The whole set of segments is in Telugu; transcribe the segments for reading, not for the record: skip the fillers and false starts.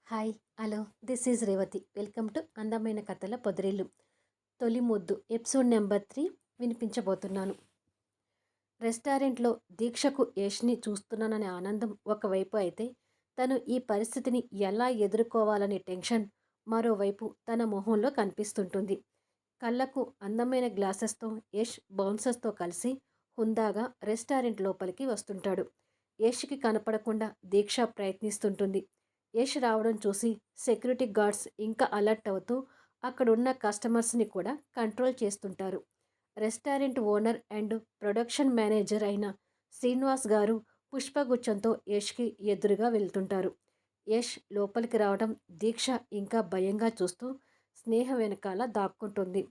Hi hello this is Revathi welcome to అందమైన కథల పొదరిల్లు. తొలి ముద్దు ఎపిసోడ్ నెంబర్ 3 వినిపించబోతున్నాను. రెస్టారెంట్లో దీక్షకు యష్ని చూస్తున్నాననే ఆనందం ఒకవైపు అయితే, తను ఈ పరిస్థితిని ఎలా ఎదుర్కోవాలనే టెన్షన్ మరోవైపు తన మొహంలో కనిపిస్తుంటుంది. కళ్ళకు అందమైన గ్లాసెస్తో యష్ బౌన్సర్స్తో కలిసి హుందాగా రెస్టారెంట్ లోపలికి వస్తుంటాడు. యష్కి కనపడకుండా దీక్ష ప్రయత్నిస్తుంటుంది. యష్ రావడం చూసి సెక్యూరిటీ గార్డ్స్ ఇంకా అలర్ట్ అవుతూ అక్కడున్న కస్టమర్స్ని కూడా కంట్రోల్ చేస్తుంటారు. Restaurant owner and production manager అయిన శ్రీనివాస్ గారు పుష్పగుచ్చంతో యష్కి ఎదురుగా వెళ్తుంటారు. యష్ లోపలికి రావడం దీక్ష ఇంకా భయంగా చూస్తూ స్నేహ వెనకాల దాక్కుంటుంది.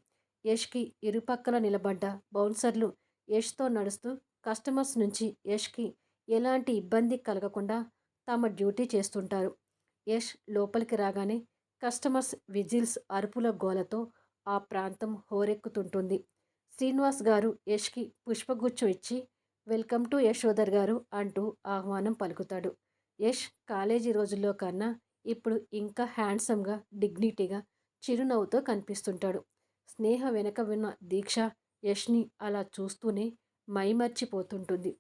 యష్కి ఇరుపక్కల నిలబడ్డ బౌన్సర్లు యష్తో నడుస్తూ కస్టమర్స్ నుంచి యష్కి ఎలాంటి ఇబ్బంది కలగకుండా తమ డ్యూటీ చేస్తుంటారు. యష్ లోపలికి రాగానే కస్టమర్స్ విజిల్స్ అరుపుల గోలతో ఆ ప్రాంతం హోరెక్కుతుంటుంది. శ్రీనివాస్ గారు యష్కి పుష్పగుచ్చం ఇచ్చి వెల్కమ్ టు యశోదర్ గారు అంటూ ఆహ్వానం పలుకుతాడు. యష్ కాలేజీ రోజుల్లో కన్నా ఇప్పుడు ఇంకా హ్యాండ్సమ్గా డిగ్నిటీగా చిరునవ్వుతో కనిపిస్తుంటాడు. స్నేహ వెనక విన్న దీక్ష యష్ని అలా చూస్తూనే మైమర్చిపోతుంటుంది.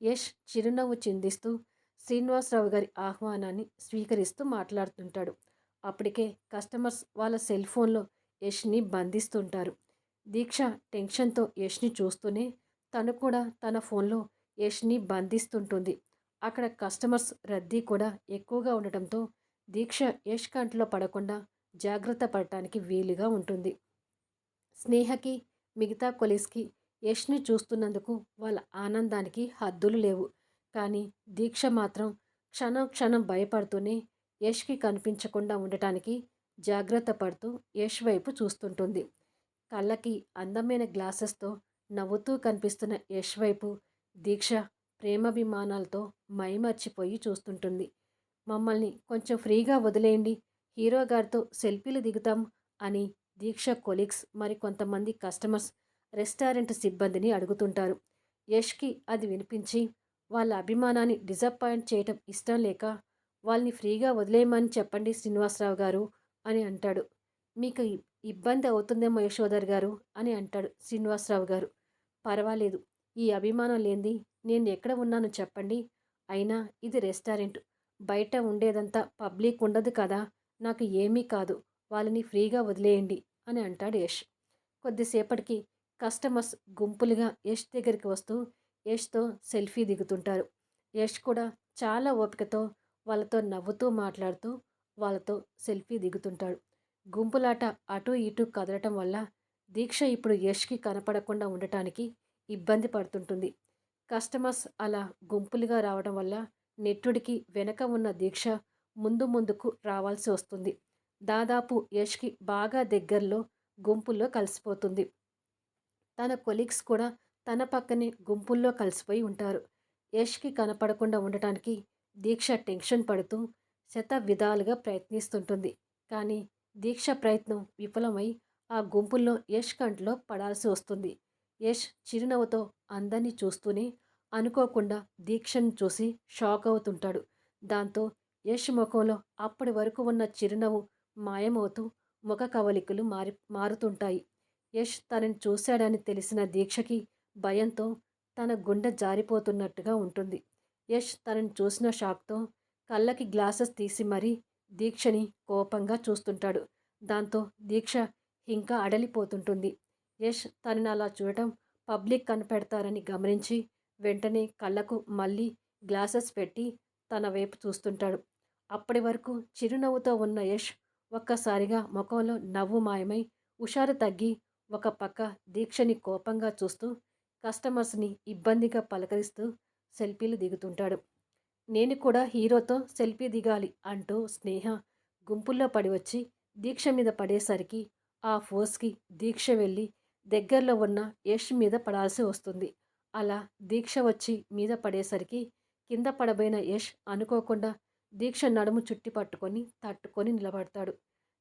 యష్ చిరునవ్వు చిందిస్తూ శ్రీనివాసరావు గారి ఆహ్వానాన్ని స్వీకరిస్తూ మాట్లాడుతుంటాడు. అప్పటికే కస్టమర్స్ వాళ్ళ సెల్ ఫోన్లో యష్ని బంధిస్తుంటారు. దీక్ష టెన్షన్తో యష్ని చూస్తూనే తను కూడా తన ఫోన్లో యష్ని బంధిస్తుంటుంది. అక్కడ కస్టమర్స్ రద్దీ కూడా ఎక్కువగా ఉండటంతో దీక్ష యష్ కంట్లో పడకుండా జాగ్రత్త పడటానికి వీలుగా ఉంటుంది. స్నేహకి మిగతా కొలీగ్స్కి యష్ని చూస్తున్నందుకు వాళ్ళ ఆనందానికి హద్దులు లేవు. కానీ దీక్ష మాత్రం క్షణం క్షణం భయపడుతూనే యష్కి కనిపించకుండా ఉండటానికి జాగ్రత్త పడుతూ యష్ వైపు చూస్తుంటుంది. కళ్ళకి అందమైన గ్లాసెస్తో నవ్వుతూ కనిపిస్తున్న యష్ వైపు దీక్ష ప్రేమాభిమానాలతో మైమర్చిపోయి చూస్తుంటుంది. మమ్మల్ని కొంచెం ఫ్రీగా వదిలేయండి, హీరో గారితో సెల్ఫీలు దిగుతాం అని దీక్ష కొలీగ్స్ మరికొంతమంది కస్టమర్స్ రెస్టారెంట్ సిబ్బందిని అడుగుతుంటారు. యష్కి అది వినిపించి వాళ్ళ అభిమానాన్ని డిసప్పాయింట్ చేయటం ఇష్టం లేక వాళ్ళని ఫ్రీగా వదిలేయమని చెప్పండి శ్రీనివాసరావు గారు అని అంటాడు. మీకు ఇబ్బంది అవుతుందేమో యశోదర్ గారు అని అంటాడు శ్రీనివాసరావు గారు. పర్వాలేదు, ఈ అభిమానం లేనిది నేను ఎక్కడ ఉన్నాను చెప్పండి. అయినా ఇది రెస్టారెంట్, బయట ఉండేదంతా పబ్లిక్ ఉండదు కదా, నాకు ఏమీ కాదు, వాళ్ళని ఫ్రీగా వదిలేయండి అని అంటాడు యష్. కొద్దిసేపటికి కస్టమర్స్ గుంపులుగా యష్ దగ్గరికి వస్తూ యష్తో సెల్ఫీ దిగుతుంటారు. యష్ కూడా చాలా ఓపికతో వాళ్ళతో నవ్వుతూ మాట్లాడుతూ వాళ్ళతో సెల్ఫీ దిగుతుంటాడు. గుంపులాట అటు ఇటు కదలటం వల్ల దీక్ష ఇప్పుడు యష్కి కనపడకుండా ఉండటానికి ఇబ్బంది పడుతుంటుంది. కస్టమర్స్ అలా గుంపులుగా రావడం వల్ల నెట్టుడికి వెనక ఉన్న దీక్ష ముందు ముందుకు రావాల్సి వస్తుంది. దాదాపు యష్కి బాగా దగ్గరలో గుంపుల్లో కలిసిపోతుంది. తన కొలీగ్స్ కూడా తన పక్కనే గుంపుల్లో కలిసిపోయి ఉంటారు. యష్కి కనపడకుండా ఉండటానికి దీక్ష టెన్షన్ పడుతూ శత విధాలుగా ప్రయత్నిస్తుంటుంది. కానీ దీక్ష ప్రయత్నం విఫలమై ఆ గుంపుల్లో యష్ కంట్లో పడాల్సి వస్తుంది. యష్ చిరునవ్వుతో అందరినీ చూస్తూనే అనుకోకుండా దీక్షను చూసి షాక్ అవుతుంటాడు. దాంతో యష్ ముఖంలో అప్పటి వరకు ఉన్న చిరునవ్వు మాయమవుతూ ముఖ కవలికలు మారుతుంటాయి. యష్ తనని చూశాడని తెలిసిన దీక్షకి భయంతో తన గుండె జారిపోతున్నట్టుగా ఉంటుంది. యష్ తనని చూసిన షాక్తో కళ్ళకి గ్లాసెస్ తీసి మరీ దీక్షని కోపంగా చూస్తుంటాడు. దాంతో దీక్ష ఇంకా అడలిపోతుంటుంది. యష్ తనని అలా చూడటం పబ్లిక్ కనిపెడతారని గమనించి వెంటనే కళ్ళకు మళ్ళీ గ్లాసెస్ పెట్టి తన వైపు చూస్తుంటాడు. అప్పటి వరకు చిరునవ్వుతో ఉన్న యష్ ఒక్కసారిగా ముఖంలో నవ్వు మాయమై హుషారు తగ్గి ఒక పక్క దీక్షని కోపంగా చూస్తూ కస్టమర్స్ని ఇబ్బందిగా పలకరిస్తూ సెల్ఫీలు దిగుతుంటాడు. నేను కూడా హీరోతో సెల్ఫీ దిగాలి అంటూ స్నేహ గుంపుల్లో పడి వచ్చి దీక్ష మీద పడేసరికి ఆ ఫోర్స్కి దీక్ష వెళ్ళి దగ్గరలో ఉన్న యష్ మీద పడాల్సి వస్తుంది. అలా దీక్ష వచ్చి మీద పడేసరికి కింద పడబోయిన యష్ అనుకోకుండా దీక్ష నడుము చుట్టి పట్టుకొని తట్టుకొని నిలబడతాడు.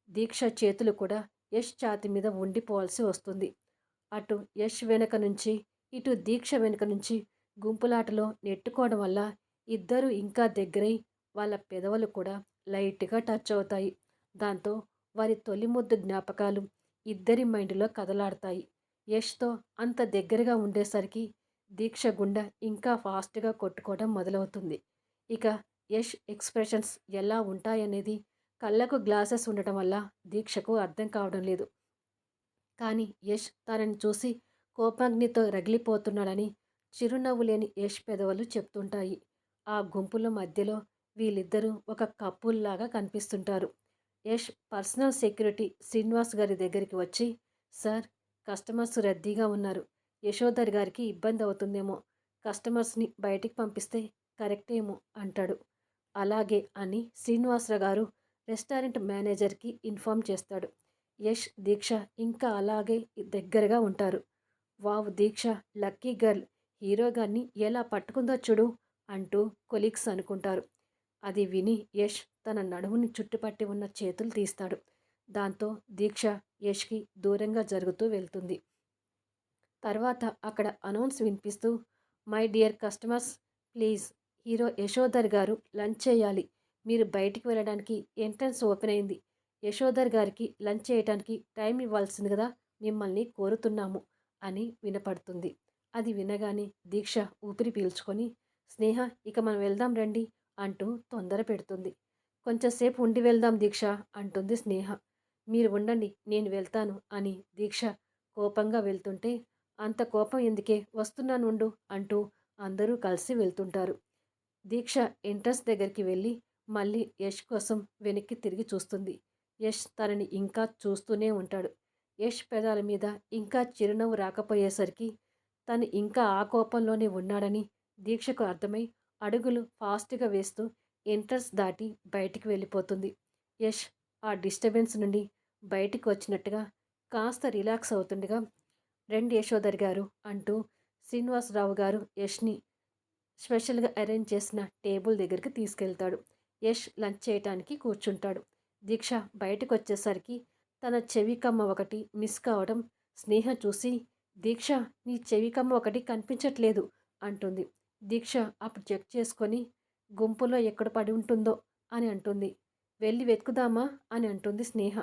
దీక్ష చేతులు కూడా యష్ ఛాతి మీద ఉండిపోవాల్సి వస్తుంది. అటు యష్ వెనక నుంచి ఇటు దీక్ష వెనుక నుంచి గుంపులాటలో నెట్టుకోవడం వల్ల ఇద్దరూ ఇంకా దగ్గరై వాళ్ళ పెదవులు కూడా లైట్గా టచ్ అవుతాయి. దాంతో వారి తొలి ముద్దు జ్ఞాపకాలు ఇద్దరి మైండ్లో కదలాడతాయి. యష్తో అంత దగ్గరగా ఉండేసరికి దీక్ష గుండె ఇంకా ఫాస్ట్గా కొట్టుకోవడం మొదలవుతుంది. ఇక యష్ ఎక్స్ప్రెషన్స్ ఎలా ఉంటాయనేది కళ్ళకు గ్లాసెస్ ఉండటం వల్ల దీక్షకు అర్థం కావడం లేదు. కానీ యష్ తనని చూసి కోపాగ్నితో రగిలిపోతున్నాడని చిరునవ్వు లేని యష్ పెదవులు చెప్తుంటాయి. ఆ గుంపుల మధ్యలో వీళ్ళిద్దరూ ఒక కపుల్లాగా కనిపిస్తుంటారు. యష్ పర్సనల్ సెక్యూరిటీ శ్రీనివాస్ గారి దగ్గరికి వచ్చి, సార్, కస్టమర్స్ రద్దీగా ఉన్నారు. యశోధర్ గారికి ఇబ్బంది అవుతుందేమో. కస్టమర్స్ని బయటికి పంపిస్తే కరెక్టేమో అంటాడు. అలాగే అని శ్రీనివాసరావు గారు రెస్టారెంట్ మేనేజర్కి ఇన్ఫామ్ చేస్తాడు. యష్, దీక్ష ఇంకా అలాగే దగ్గరగా ఉంటారు. వావ్ దీక్ష, లక్కీ గర్ల్, హీరో గారిని ఎలా పట్టుకుందో చూడు అంటూ కొలీగ్స్ అనుకుంటారు. అది విని యష్ తన నడుముని చుట్టుపట్టి ఉన్న చేతులు తీస్తాడు. దాంతో దీక్ష యష్కి దూరంగా జరుగుతూ వెళ్తుంది. తర్వాత అక్కడ అనౌన్స్ వినిపిస్తూ, my dear customers, please, hero Yashodhar గారు లంచ్ చేయాలి. మీరు బయటికి వెళ్ళడానికి ఎంట్రన్స్ ఓపెన్ అయింది. యశోధర్ గారికి లంచ్ చేయడానికి టైం ఇవ్వాల్సింది కదా, మిమ్మల్ని కోరుతున్నాము అని వినపడుతుంది. అది వినగానే దీక్ష ఊపిరి పీల్చుకొని, స్నేహ, ఇక మనం వెళ్దాం రండి అంటూ తొందర పెడుతుంది. కొంచెంసేపు ఉండి వెళ్దాం దీక్ష అంటుంది స్నేహ. మీరు ఉండండి, నేను వెళ్తాను అని దీక్ష కోపంగా వెళ్తుంటే, అంత కోపం ఎందుకే, వస్తున్నాను ఉండు అంటూ అందరూ కలిసి వెళ్తుంటారు. దీక్ష ఎంట్రన్స్ దగ్గరికి వెళ్ళి మళ్ళీ యష్ కోసం వెనక్కి తిరిగి చూస్తుంది. యష్ తనని ఇంకా చూస్తూనే ఉంటాడు. యష్ పెదాల మీద ఇంకా చిరునవ్వు రాకపోయేసరికి తను ఇంకా ఆ కోపంలోనే ఉన్నాడని దీక్షకు అర్థమై అడుగులు ఫాస్ట్గా వేస్తూ ఎంట్రన్స్ దాటి బయటికి వెళ్ళిపోతుంది. యష్ ఆ డిస్టర్బెన్స్ నుండి బయటికి వచ్చినట్టుగా కాస్త రిలాక్స్ అవుతుండగా, రండి యశోధర్ గారు అంటూ శ్రీనివాసరావు గారు యష్ని స్పెషల్గా అరేంజ్ చేసిన టేబుల్ దగ్గరికి తీసుకెళ్తాడు. యష్ లంచ్ చేయటానికి కూర్చుంటాడు. దీక్ష బయటకు వచ్చేసరికి తన చెవికమ్మ ఒకటి మిస్ కావడం స్నేహ చూసి, దీక్ష, నీ చెవికమ్మ ఒకటి కనిపించట్లేదు అంటుంది. దీక్ష అప్పుడు చెక్ చేసుకొని, గుంపులో ఎక్కడ పడి ఉంటుందో అని అంటుంది. వెళ్ళి వెతుకుదామా అని అంటుంది స్నేహ.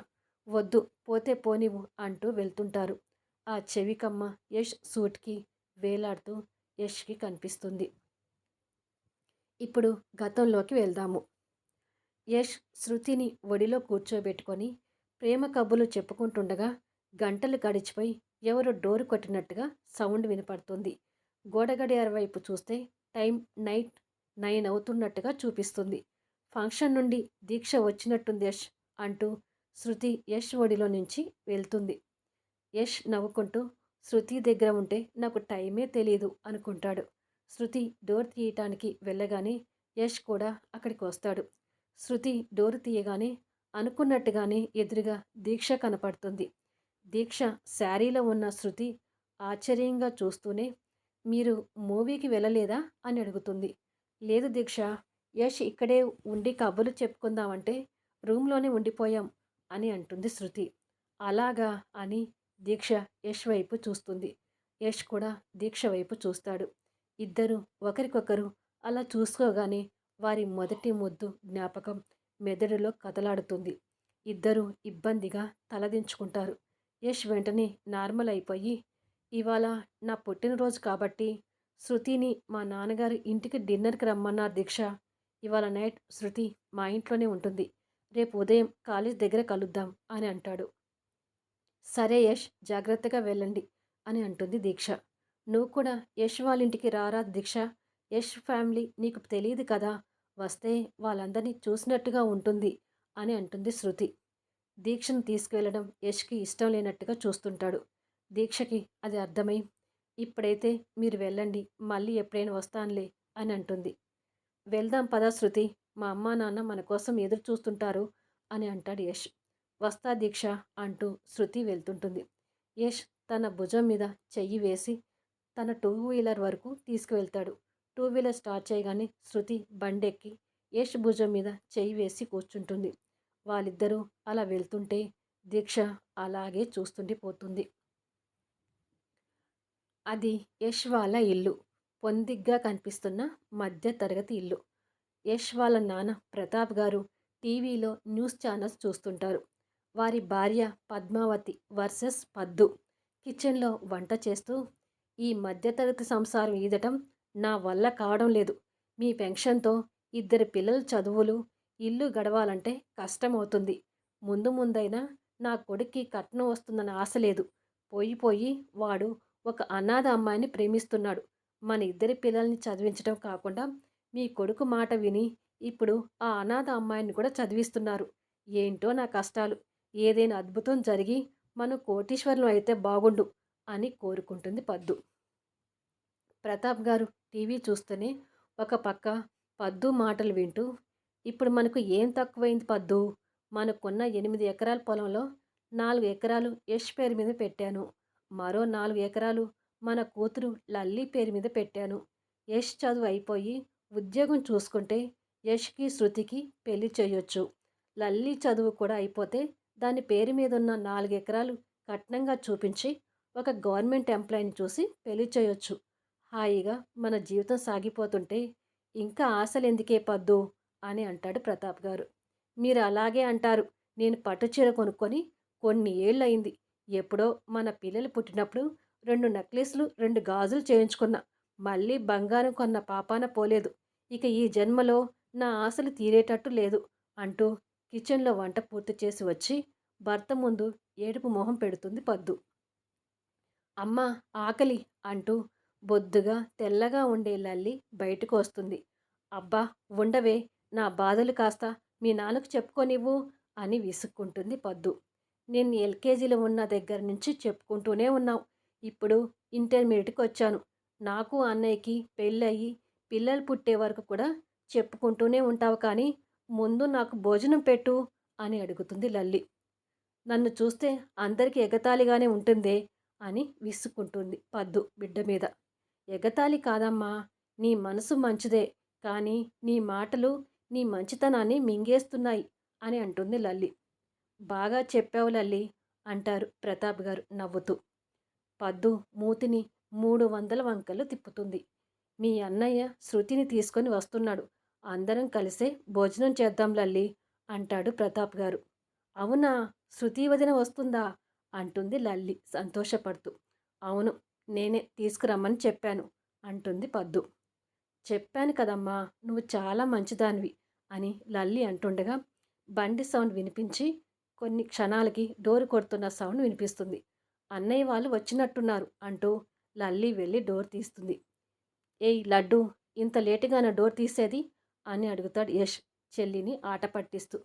వద్దు, పోతే పోనివ్వు అంటూ వెళ్తుంటారు. ఆ చెవికమ్మ యష్ సూట్కి వేలాడుతూ యష్కి కనిపిస్తుంది. ఇప్పుడు గతంలోకి వెళ్దాము. యష్ శృతిని ఒడిలో కూర్చోబెట్టుకొని ప్రేమ కబుర్లు చెప్పుకుంటుండగా గంటలు గడిచిపోయి ఎవరో డోరు కొట్టినట్టుగా సౌండ్ వినపడుతుంది. గోడగడియార వైపు చూస్తే టైం నైట్ 9 అవుతున్నట్టుగా చూపిస్తుంది. ఫంక్షన్ నుండి దీక్ష వచ్చినట్టుంది యష్ అంటూ శృతి యష్ ఒడిలో నుంచి వెళ్తుంది. యష్ నవ్వుకుంటూ, శృతి దగ్గర ఉంటే నాకు టైమే తెలియదు అనుకుంటాడు. శృతి డోర్ తీయటానికి వెళ్ళగానే యష్ కూడా అక్కడికి వస్తాడు. శృతి డోర్ తీయగానే అనుకున్నట్టుగానే ఎదురుగా దీక్ష కనపడుతుంది. దీక్ష శారీలో ఉన్న శృతి ఆశ్చర్యంగా చూస్తూనే, మీరు మూవీకి వెళ్ళలేదా అని అడుగుతుంది. లేదు దీక్ష, యష్ ఇక్కడే ఉండి కబుర్లు చెప్పుకుందామంటే రూమ్లోనే ఉండిపోయాం అని అంటుంది శృతి. అలాగా అని దీక్ష యష్ వైపు చూస్తుంది. యష్ కూడా దీక్ష వైపు చూస్తాడు. ఇద్దరు ఒకరికొకరు అలా చూసుకోగానే వారి మొదటి ముద్దు జ్ఞాపకం మెదడులో కదలాడుతుంది. ఇద్దరు ఇబ్బందిగా తలదించుకుంటారు. యష్ వెంటనే నార్మల్ అయిపోయి, ఇవాళ నా పుట్టినరోజు కాబట్టి శృతిని మా నాన్నగారు ఇంటికి డిన్నర్కి రమ్మన్నారు దీక్ష. ఇవాళ నైట్ శృతి మా ఇంట్లోనే ఉంటుంది. రేపు ఉదయం కాలేజ్ దగ్గర కలుద్దాం అని అంటాడు. సరే యష్, జాగ్రత్తగా వెళ్ళండి అని అంటుంది దీక్ష. నువ్వు కూడా యష్ వాళ్ళ ఇంటికి రారా దీక్ష, యష్ ఫ్యామిలీ నీకు తెలియదు కదా, వస్తే వాళ్ళందరినీ చూసినట్టుగా ఉంటుంది అని అంటుంది శృతి. దీక్షను తీసుకువెళ్ళడం యష్కి ఇష్టం లేనట్టుగా చూస్తుంటాడు. దీక్షకి అది అర్థమై, ఇప్పుడైతే మీరు వెళ్ళండి, మళ్ళీ ఎప్పుడైనా వస్తానులే అని అంటుంది. వెళ్దాం పదా శృతి, మా అమ్మా నాన్న మన కోసం ఎదురు చూస్తుంటారు అని అంటాడు యష్. వస్తా దీక్ష అంటూ శృతి వెళ్తుంటుంది. యష్ తన భుజం మీద చెయ్యి వేసి తన టూ వీలర్ వరకు తీసుకువెళ్తాడు. టూ వీలర్ స్టార్ట్ చేయగానే శృతి బండెక్కి యష్ భుజం మీద చెయ్యి వేసి కూర్చుంటుంది. వాళ్ళిద్దరూ అలా వెళ్తుంటే దీక్ష అలాగే చూస్తుండిపోతుంది. అది యష్ వాళ్ళ ఇల్లు. పొందిగ్గా కనిపిస్తున్న మధ్య తరగతి ఇల్లు. యష్ వాళ్ళ నాన్న ప్రతాప్ గారు టీవీలో న్యూస్ ఛానల్స్ చూస్తుంటారు. వారి భార్య పద్మావతి వర్సెస్ పద్దు కిచెన్లో వంట చేస్తూ, ఈ మధ్యతరగతి సంసారం ఈదటం నా వల్ల కావడం లేదు. మీ పెన్షన్తో ఇద్దరు పిల్లల చదువులు, ఇల్లు గడవాలంటే కష్టమవుతుంది. ముందు ముందైనా నా కొడుక్కి కట్నం వస్తుందన్న ఆశ లేదు. పోయి పోయి వాడు ఒక అనాథ అమ్మాయిని ప్రేమిస్తున్నాడు. మన ఇద్దరి పిల్లల్ని చదివించడం కాకుండా మీ కొడుకు మాట విని ఇప్పుడు ఆ అనాథ అమ్మాయిని కూడా చదివిస్తున్నారు. ఏంటో నా కష్టాలు. ఏదైనా అద్భుతం జరిగి మనం కోటీశ్వరులు అయితే బాగుండు అని కోరుకుంటుంది పద్దు. ప్రతాప్ గారు టీవీ చూస్తూనే ఒక పక్క పద్దు మాటలు వింటూ, ఇప్పుడు మనకు ఏం తక్కువైంది పద్దు? మనకున్న 8 ఎకరాల పొలంలో 4 ఎకరాలు యష్ పేరు మీద పెట్టాను. మరో 4 ఎకరాలు మన కూతురు లల్లి పేరు మీద పెట్టాను. యష్ చదువు అయిపోయి ఉద్యోగం చూసుకుంటే యష్కి శృతికి పెళ్లి చేయొచ్చు. లల్లి చదువు కూడా అయిపోతే దాని పేరు మీద ఉన్న 4 ఎకరాలు కట్నంగా చూపించి ఒక గవర్నమెంట్ ఎంప్లాయీని చూసి పెళ్లి చేయొచ్చు. హాయిగా మన జీవితం సాగిపోతుంటే ఇంకా ఆశలెందుకే పద్దు అని అంటాడు ప్రతాప్ గారు. మీరు అలాగే అంటారు. నేను పట్టుచీర కొనుక్కొని కొన్ని ఏళ్ళయింది. ఎప్పుడో మన పిల్లలు పుట్టినప్పుడు 2 నెక్లెస్లు 2 గాజులు చేయించుకున్నా. మళ్ళీ బంగారం కొన్న పాపాన పోలేదు. ఇక ఈ జన్మలో నా ఆశలు తీరేటట్టు లేదు అంటూ కిచెన్లో వంట పూర్తి చేసి వచ్చి భర్త ముందు ఏడుపు మొహం పెడుతుంది పద్దు. అమ్మా ఆకలి అంటూ బొద్దుగా తెల్లగా ఉండే లల్లి బయటకు వస్తుంది. అబ్బా ఉండవే, నా బాధలు కాస్త మీ నాన్నకు చెప్పుకోనివ్వు అని విసుక్కుంటుంది పద్దు. నేను ఎల్కేజీలో ఉన్న దగ్గర నుంచి చెప్పుకుంటూనే ఉన్నావు. ఇప్పుడు ఇంటర్మీడియట్కి వచ్చాను. నాకు అన్నయ్యకి పెళ్ళయి పిల్లలు పుట్టే వరకు కూడా చెప్పుకుంటూనే ఉంటావు, కానీ ముందు నాకు భోజనం పెట్టు అని అడుగుతుంది లల్లి. నన్ను చూస్తే అందరికీ ఎగతాళిగానే ఉంటుందే అని విసుక్కుంటుంది పద్దు బిడ్డ మీద. ఎగతాళి కాదమ్మా, నీ మనసు మంచిదే, కానీ నీ మాటలు నీ మంచితనాన్ని మింగేస్తున్నాయి అని అంటుంది లల్లి. బాగా చెప్పావు లల్లి అంటారు ప్రతాప్ గారు నవ్వుతూ. పద్దు మూతిని 300 వంకలు తిప్పుతుంది. మీ అన్నయ్య శృతిని తీసుకొని వస్తున్నాడు. అందరం కలిసే భోజనం చేద్దాం లల్లి అంటాడు ప్రతాప్ గారు. అవునా, శృతి వదిన వస్తుందా అంటుంది లల్లి సంతోషపడుతూ. అవును, నేనే తీసుకురమ్మని చెప్పాను అంటుంది పద్దు. చెప్పాను కదమ్మా, నువ్వు చాలా మంచిదానివి అని లల్లి అంటుండగా బండి సౌండ్ వినిపించి కొన్ని క్షణాలకి డోర్ కొడుతున్న సౌండ్ వినిపిస్తుంది. అన్నయ్య వాళ్ళు వచ్చినట్టున్నారు అంటూ లల్లి వెళ్ళి డోర్ తీస్తుంది. ఏయ్ లడ్డు, ఇంత లేటుగా నా డోర్ తీసేది అని అడుగుతాడు యష్ చెల్లిని ఆట పట్టిస్తూ.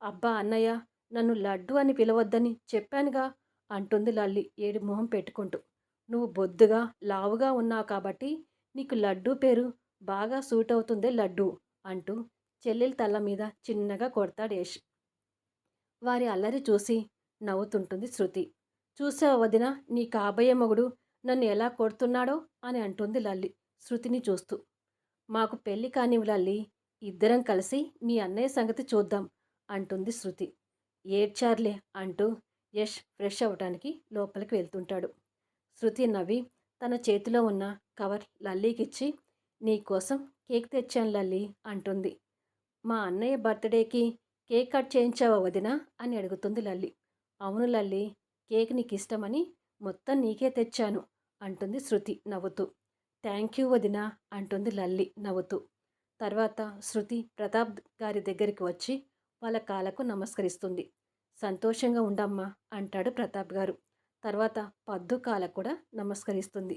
అబ్బా అన్నయ్య, నన్ను లడ్డు అని పిలవద్దని చెప్పానుగా అంటుంది లల్లి ఏడు మొహం పెట్టుకుంటూ. నువ్వు బొద్దుగా లావుగా ఉన్నావు కాబట్టి నీకు లడ్డు పేరు బాగా సూట్ అవుతుందే లడ్డు అంటూ చెల్లెలి తల మీద చిన్నగా కొడతాడు యష్. వారి అల్లరి చూసి నవ్వుతుంటుంది శృతి. చూసావా వదిన, నీ కాబోయే మొగుడు నన్ను ఎలా కొడుతున్నాడో అని అంటుంది లల్లి శృతిని చూస్తూ. మాకు పెళ్లి కానివ్వు లల్లి, ఇద్దరం కలిసి మీ అన్నయ్య సంగతి చూద్దాం అంటుంది శృతి. ఏడ్చార్లే అంటూ యష్ ఫ్రెష్ అవ్వడానికి లోపలికి వెళ్తుంటాడు. శృతి నవ్వి తన చేతిలో ఉన్న కవర్ లల్లీకిచ్చి, నీకోసం కేక్ తెచ్చాను లల్లి అంటుంది. మా అన్నయ్య బర్త్డేకి కేక్ కట్ చేయించావా వదినా అని అడుగుతుంది లల్లి. అవును లల్లి, కేక్ నీకు ఇష్టమని మొత్తం నీకే తెచ్చాను అంటుంది శృతి నవ్వుతూ. థ్యాంక్ యూ వదినా అంటుంది లల్లి నవ్వుతూ. తర్వాత శృతి ప్రతాప్ గారి దగ్గరికి వచ్చి వాళ్ళ కాళ్ళకు నమస్కరిస్తుంది. సంతోషంగా ఉండమ్మా అంటాడు ప్రతాప్ గారు. తర్వాత పద్దు కాళ్ళకు కూడా నమస్కరిస్తుంది.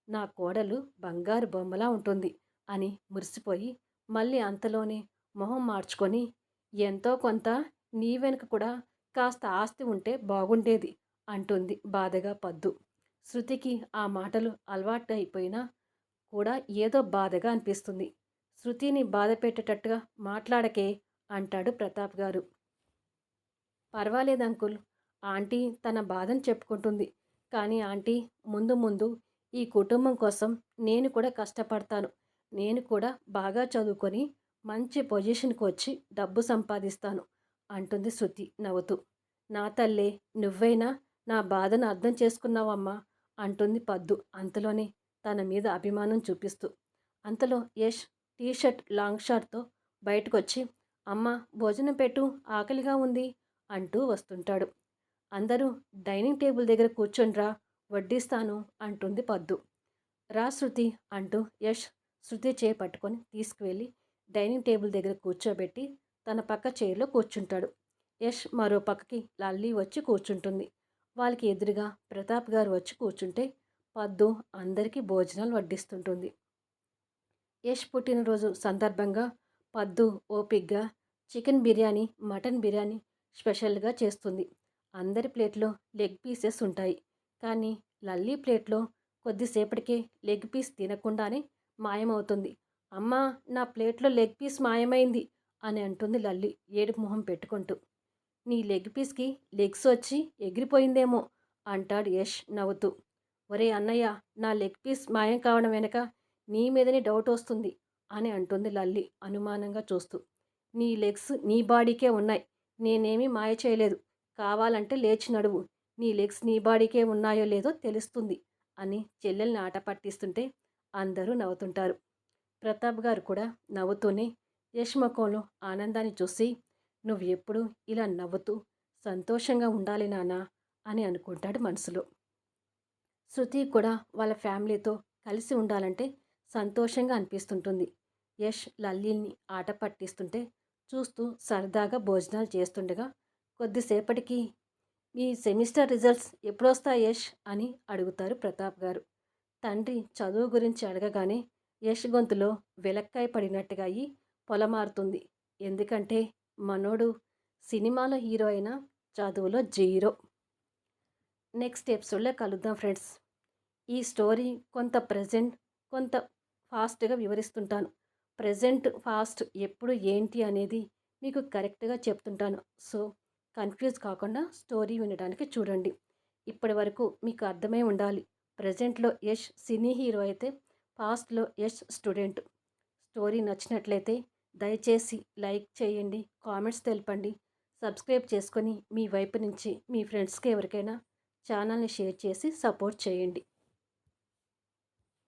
నా కోడలు బంగారు బొమ్మలా ఉంటుంది అని మురిసిపోయి మళ్ళీ అంతలోనే మొహం మార్చుకొని, ఎంతో కొంత నీ వెనుక కూడా కాస్త ఆస్తి ఉంటే బాగుండేది అంటుంది బాధగా పద్దు. శృతికి ఆ మాటలు అలవాటు అయిపోయినా కూడా ఏదో బాధగా అనిపిస్తుంది. శృతిని బాధ పెట్టేటట్టుగా మాట్లాడకే అంటాడు ప్రతాప్ గారు. పర్వాలేదు అంకుల్, ఆంటీ తన బాధను చెప్పుకుంటుంది, కానీ ఆంటీ ముందు ముందు ఈ కుటుంబం కోసం నేను కూడా కష్టపడతాను. నేను కూడా బాగా చదువుకొని మంచి పొజిషన్కి వచ్చి డబ్బు సంపాదిస్తాను అంటుంది శృతి నవ్వుతూ. నా తల్లే, నువ్వైనా నా బాధను అర్థం చేసుకున్నావమ్మా అంటుంది పద్దు అంతలోనే తన మీద అభిమానం చూపిస్తూ. అంతలో యష్ టీషర్ట్ లాంగ్ షార్ట్తో బయటకొచ్చి అమ్మ భోజనం పెట్టు, ఆకలిగా ఉంది అంటూ వస్తుంటాడు. అందరూ డైనింగ్ టేబుల్ దగ్గర కూర్చొనిరా, వడ్డిస్తాను అంటుంది పద్దు. రా శృతి అంటూ యష్ శృతి చేయి పట్టుకొని తీసుకువెళ్ళి డైనింగ్ టేబుల్ దగ్గర కూర్చోబెట్టి తన పక్క చైర్లో కూర్చుంటాడు. యష్ మరో పక్కకి లల్లి వచ్చి కూర్చుంటుంది. వాళ్ళకి ఎదురుగా ప్రతాప్ గారు వచ్చి కూర్చుంటే పద్దు అందరికీ భోజనాలు వడ్డిస్తుంటుంది. యష్ పుట్టినరోజు సందర్భంగా పద్దు ఓపిగ్గా చికెన్ బిర్యానీ, మటన్ బిర్యానీ స్పెషల్గా చేస్తుంది. అందరి ప్లేట్లో లెగ్ పీసెస్ ఉంటాయి. కానీ లల్లీ ప్లేట్లో కొద్దిసేపటికే లెగ్ పీస్ తినకుండానే మాయమవుతుంది. అమ్మా, నా ప్లేట్లో లెగ్ పీస్ మాయమైంది అని అంటుంది లల్లి ఏడుపు మొహం పెట్టుకుంటూ. నీ లెగ్ పీస్కి లెగ్స్ వచ్చి ఎగిరిపోయిందేమో అంటాడు యష్ నవ్వుతూ. ఒరే అన్నయ్య, నా లెగ్ పీస్ మాయం కావడం వెనక నీ మీదనే డౌట్ వస్తుంది అని అంటుంది లల్లి అనుమానంగా చూస్తూ. నీ లెగ్స్ నీ బాడీకే ఉన్నాయి, నేనేమీ మాయ చేయలేదు. కావాలంటే లేచి నడువు, నీ లెగ్స్ నీ బాడీకే ఉన్నాయో లేదో తెలుస్తుంది అని చెల్లెల్ని ఆట పట్టిస్తుంటే అందరూ నవ్వుతుంటారు. ప్రతాప్ గారు కూడా నవ్వుతూనే యష్ ముఖంలో ఆనందాన్ని చూసి, నువ్వు ఎప్పుడు ఇలా నవ్వుతూ సంతోషంగా ఉండాలి నాన్న అని అనుకుంటాడు మనసులో. శృతి కూడా వాళ్ళ ఫ్యామిలీతో కలిసి ఉండాలంటే సంతోషంగా అనిపిస్తుంటుంది. యష్ లల్లీని ఆట పట్టిస్తుంటే చూస్తూ సరదాగా భోజనాలు చేస్తుండగా కొద్దిసేపటికి మీ సెమిస్టర్ రిజల్ట్స్ ఎప్పుడొస్తాయి యష్ అని అడుగుతారు ప్రతాప్ గారు. తండ్రి చదువు గురించి అడగగానే యష్ గొంతులో వెలక్కాయ పడినట్టుగా అయ్యి పొలమారుతుంది. ఎందుకంటే మనోడు సినిమాలో హీరో అయినా చదువులో జీరో. నెక్స్ట్ ఎపిసోడ్లో కలుద్దాం ఫ్రెండ్స్. ఈ స్టోరీ కొంత ప్రజెంట్, కొంత ఫాస్ట్గా వివరిస్తుంటాను. ప్రజెంట్ ఫాస్ట్ ఎప్పుడు ఏంటి అనేది మీకు కరెక్ట్గా చెప్తుంటాను. సో కన్ఫ్యూజ్ కాకుండా స్టోరీ వినడానికి చూడండి. ఇప్పటి వరకు మీకు అర్థమై ఉండాలి. ప్రజెంట్లో యష్ సినీ హీరో అయితే పాస్ట్లో యష్ స్టూడెంట్. స్టోరీ నచ్చినట్లయితే దయచేసి లైక్ చేయండి, కామెంట్స్ తెలపండి, సబ్స్క్రైబ్ చేసుకొని మీ వైపు నుంచి మీ ఫ్రెండ్స్కి ఎవరికైనా ఛానల్ని షేర్ చేసి సపోర్ట్ చేయండి.